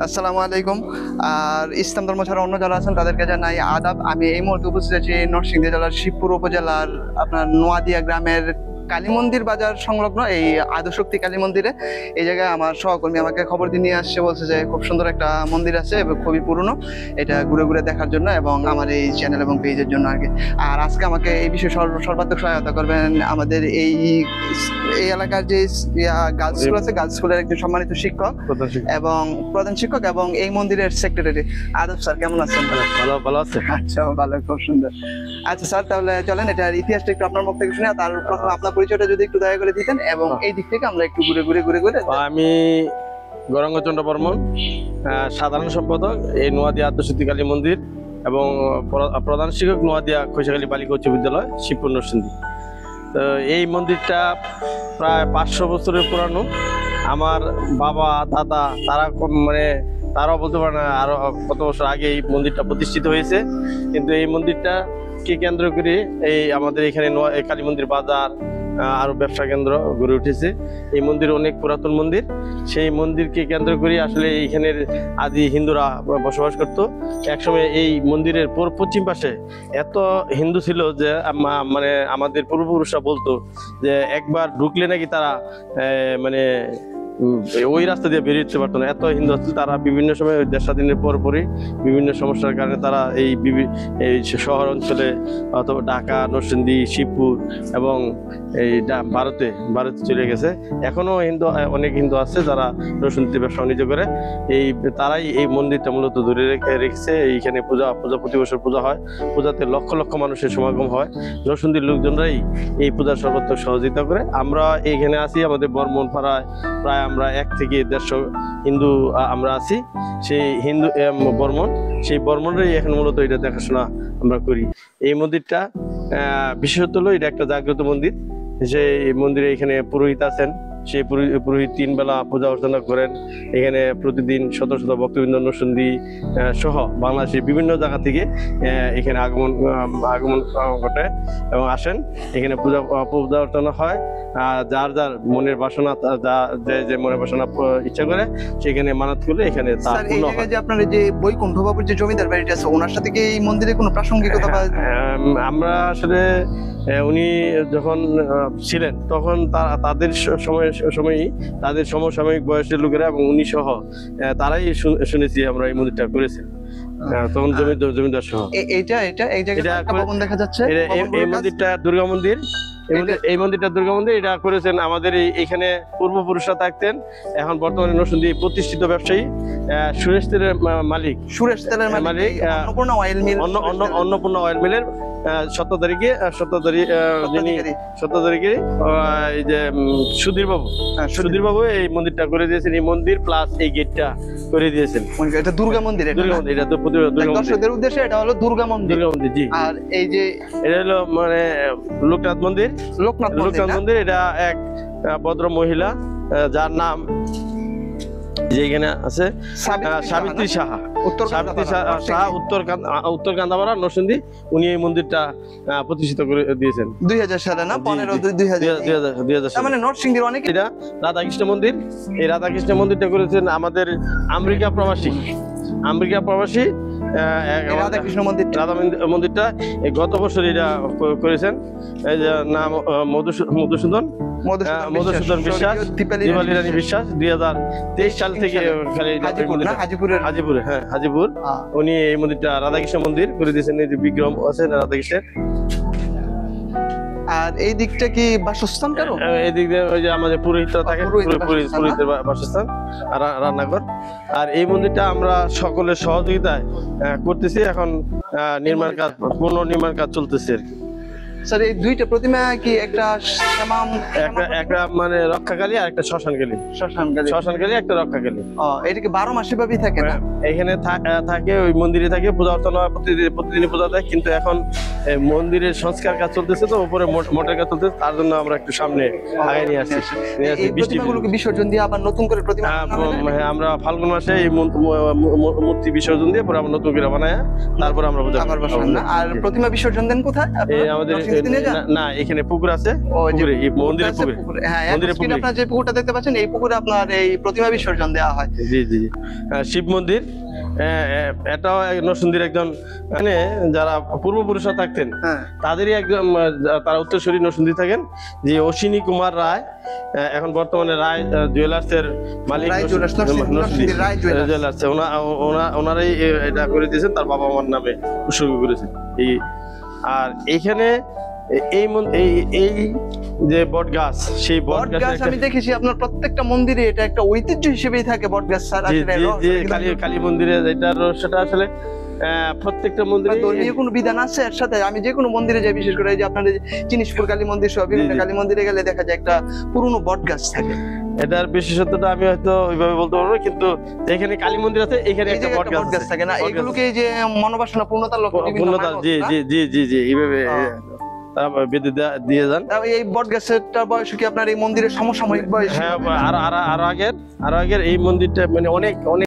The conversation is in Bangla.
আসসালামু আলাইকুম। আর ইসলাম ধর্ম ছাড়া অন্য যারা আছেন তাদেরকে জানাই আদাব। আমি এই মুহূর্তে উপস্থিত আছি নরসিংদী জেলার শিবপুর উপজেলার আপনার নোয়াদিয়া গ্রামের কালী মন্দির বাজার সংলগ্ন এই আদ্যশক্তি কালী মন্দিরে। এই জায়গায় আমার সহকর্মী আমাকে খবর দিয়ে নিয়ে আসছে, বলছে যে খুব সুন্দর একটা মন্দির আছে এবং খুবই পুরনো, এটা ঘুরে ঘুরে দেখার জন্য এবং আমার এই চ্যানেল এবং পেজের জন্য আর কি। আর আজকে আমাকে এই বিষয়ে সর্বাত্মক সহায়তা করবেন আমাদের এই এলাকার যে গার্লস স্কুল আছে, গার্লস স্কুলের একজন সম্মানিত শিক্ষক এবং প্রধান শিক্ষক এবং এই মন্দিরের সেক্রেটারি। আদব স্যার, কেমন আছেন? ভালো আছে। আচ্ছা, ভালো, খুব সুন্দর। আচ্ছা স্যার, তাহলে চলেন এটার ইতিহাসটা একটু আপনার মুখ থেকে শুনে, তার প্রথমে আপনার পরিচয়টা যদি একটু দয়া করে দিতেন এবং এই দিক থেকে আমরা একটু ঘুরে ঘুরে। আমি গৌরাঙ্গচন্দ্র বর্মন, সাধারণ সম্পাদক এই নোয়াদিয়া আদ্যশক্তি কালী মন্দির এবং প্রধান শিক্ষক নোয়াদিয়া খৈশাখালী বালিকা উচ্চ বিদ্যালয় শিবপুর নরসিংদী। তো এই মন্দিরটা প্রায় 500 বছরের পুরানো। আমার বাবা দাদা তারাও বলতে পারে না আরো কত বছর আগে এই মন্দিরটা প্রতিষ্ঠিত হয়েছে। কিন্তু এই মন্দিরটাকে কেন্দ্র করে এই আমাদের এখানে কালী মন্দির বাজার আরো ব্যবসা কেন্দ্র গড়ে উঠেছে। এই মন্দির অনেক পুরাতন মন্দির। সেই মন্দিরকে কেন্দ্র করে আসলে এইখানের আদি হিন্দুরা বসবাস করত। একসময় এই মন্দিরের পশ্চিম পাশে এত হিন্দু ছিল যে আমাদের পূর্বপুরুষরা বলতো যে একবার ঢুকলে নাকি তারা ওই রাস্তা দিয়ে বেরিয়ে যেতে পারতো না, এত হিন্দু আসছিল। তারা বিভিন্ন সময় দেশ স্বাধীনের পরপরই বিভিন্ন সমস্যার কারণে তারা এই শহর অঞ্চলে অথবা ঢাকা, নরসিংদী, শিবপুর এবং এই ভারতে চলে গেছে। এখনো অনেক হিন্দু আছে যারা নরসিংদীতে ব্যবসা বাণিজ্য করে। তারাই এই মন্দিরটা মূলত ধরে রেখেছে। এইখানে পূজা প্রতি বছর পূজা হয়। পূজাতে লক্ষ লক্ষ মানুষের সমাগম হয়। নরসিংদীর লোকজনরাই এই পূজার সর্বাত্মক সহযোগিতা করে। আমরা এইখানে আছি, আমাদের বর্মন পাড়ায় প্রায় আমরা 1 থেকে 150 হিন্দু আমরা আছি। সেই হিন্দু সেই বর্মনরাই এখন মূলত এটা দেখাশোনা আমরা করি। এই মন্দিরটা বিশেষত হলো এটা একটা জাগ্রত মন্দির। সেই মন্দিরে এখানে পুরোহিত আছেন। সেই পুরোহিত 3 বেলা পূজা অর্চনা করেন। এখানে প্রতিদিন শত শত ভক্তবৃন্দ নরসিংদী সহ বাংলাদেশের বিভিন্ন জায়গা থেকে এখানে আগমন ঘটে এবং আসেন। এখানে পূজা অর্চনা হয়। যার যার মনের বাসনা, যে মনের বাসনা ইচ্ছা করে সেখানে মানত করলে এখানে আপনার যে বৈকুণ্ঠ বাবুর যে জমিদার বাড়িটা আছে, ওনার সাথে কি এই মন্দিরে কোনো প্রাসঙ্গিকতা? আমরা আসলে উনি যখন ছিলেন তখন তাদের সময়ই তাদের সমসাময়িক বয়সের লোকেরা এবং উনি সহ তারাই শুনেছি আমরা এই মন্দিরটা করেছেন তখন জমিদার সহ। দেখা যাচ্ছে এই মন্দিরটা দুর্গা মন্দির। এই মন্দিরটা দুর্গা মন্দির, এটা করেছেন আমাদের এখানে পূর্বপুরুষরা থাকতেন। এখন বর্তমানে নরসিংদী প্রতিষ্ঠিত ব্যবসায়ী সুরেশ তেলের মালিক অন্নপূর্ণা অয়েল মিলের সত্তাধারী এই যে সুধীর বাবু এই মন্দিরটা করে দিয়েছেন। এই মন্দির প্লাস এই গেটটা করে দিয়েছেন। এটা দুর্গা মন্দির, এটা তো দর্শকদের উদ্দেশ্যে এটা হলো দুর্গা মন্দির। জি। আর এই যে এটা হলো লোকনাথ মন্দির। এটা এক ভদ্র মহিলা যার নাম যেখানে আছে সাবিত্রী সাহা, উত্তর কান্দাপাড়া নরসিংদী। উনি এই মন্দিরটা প্রতিষ্ঠিত করে দিয়েছেন 2000 সালে না 15-2000 মানে নরসিংদীর অনেক। এটা রাধাকৃষ্ণ মন্দির। এই রাধাকৃষ্ণ মন্দিরটা করেছেন আমাদের আমেরিকা প্রবাসী রাধাকৃষ্ণ মন্দিরটা গত বছর এটা করেছেন। এই যে নাম মধুসূদন বিশ্বাস, দীপালি রানী বিশ্বাস 2023 সাল থেকে হাজিপুর উনি এই মন্দিরটা রাধাকৃষ্ণ মন্দির করে দিয়েছেন। এই যে বিগ্রহ আছে রাধাকৃষ্ণের। আর এই দিকটা কি বাসস্থান কারো? এই দিক দিয়ে ওই যে আমাদের পুরোহিতরা থাকে, পুরোহিতের বাসস্থান, রান্নাঘর। আর এই মন্দিরটা আমরা সকলের সহযোগিতায় করতেছি। এখন পুনর্নির্মাণ কাজ চলতেছে আর কি। স্যার, এই দুইটা প্রতিমা কি একটা মানে রক্ষাকালী আর একটা শ্মশানকালী একটা রক্ষাকালী। এটা কি 12 মাসে ব্যাপী থাকে না? এখানে থাকে, ওই মন্দিরে থাকে, পূজা অর্চনা প্রতিদিন পূজা দেয়। কিন্তু এখন মন্দিরের সংস্কার কাজ চলতেছে, তো উপরে মোটের কাজ চলতেছে, তার জন্য আমরা একটু সামনে আগে নিয়ে আসছি। বিসর্জন দিয়ে আবার নতুন করে প্রতিমা আমরা ফাল্গুন মাসে এই মূর্তি বিসর্জন দিয়ে পরে আমরা নতুন করে বানায় তারপরে আমরা পূজা করব। আর প্রতিমা বিসর্জন দেন কোথায়? আমাদের ভেঙে নিয়ে যান? না, এখানে পুকুর আছে, ওই যে পুকুরে, এই মন্দিরের আছে পুকুরে। পুকুরে। হ্যাঁ, এখন মন্দিরের screen এ পুকুরে। আপনার যে পুকুরটা দেখতে পাচ্ছেন, এই পুকুরে আপনার এই প্রতিমা বিসর্জন দেওয়া হয়। জি জি জি। শিব মন্দির, এটাও নরসিংদীর একজন, মানে যারা পূর্বপুরুষরা থাকতেন হ্যাঁ, তাদেরই একজন, তারা উত্তরসূরি নরসিংদী থাকেন, যে অশ্বিনী কুমার রায়, এখন বর্তমানে রায় জুয়েলার্সের মালিক, রায় জুয়েলার্স, নরসিংদীর রায় জুয়েলার্স। ওনারাই এটা করে দিয়েছেন, তার বাবা মার নামে উৎসর্গ করেছেন। এই আর এইখানে এই যে বট গাছ, সেই বট বট গাছ গাছ আমি দেখেছি আপনার প্রত্যেকটা মন্দিরে, এটা একটা ঐতিহ্য হিসেবেই থাকে বট গাছ ছাড়া। কালী মন্দিরে যেটা সেটা আসলে প্রত্যেকটা মন্দিরে ধর্মীয় কোনো বিধান আছে এর সাথে? আমি যে কোনো মন্দিরে যাই, বিশেষ করে এই যে আপনাদের জিনিসপুর কালী মন্দির সহ বিভিন্ন জি। কালী মন্দিরে গেলে দেখা যায় একটা পুরনো বট গাছ থাকে। এটার বিশেষত্বটা আমি হয়তো ওইভাবে বলতে পারবো না, কিন্তু এখানে কালী মন্দির আছে, এখানে এই একটা জায়গায় বট একটা বট গাছ গাছ থাকে না, বট গাছ এগুলোকে এই যে মনোবাসনা পূর্ণতার লক্ষ্যে বিভিন্ন পূর্ণতা, মানত, জি না? জি জি জি জি, এইভাবে হ্যাঁ। তারা বেঁধে দিয়ে যান। তাও এই বট গাছের বয়স কি আপনার এই মন্দিরের সমসাময়িক বয়স? হ্যাঁ, আরো আগের এই মন্দিরটা মানে অনেক অনেক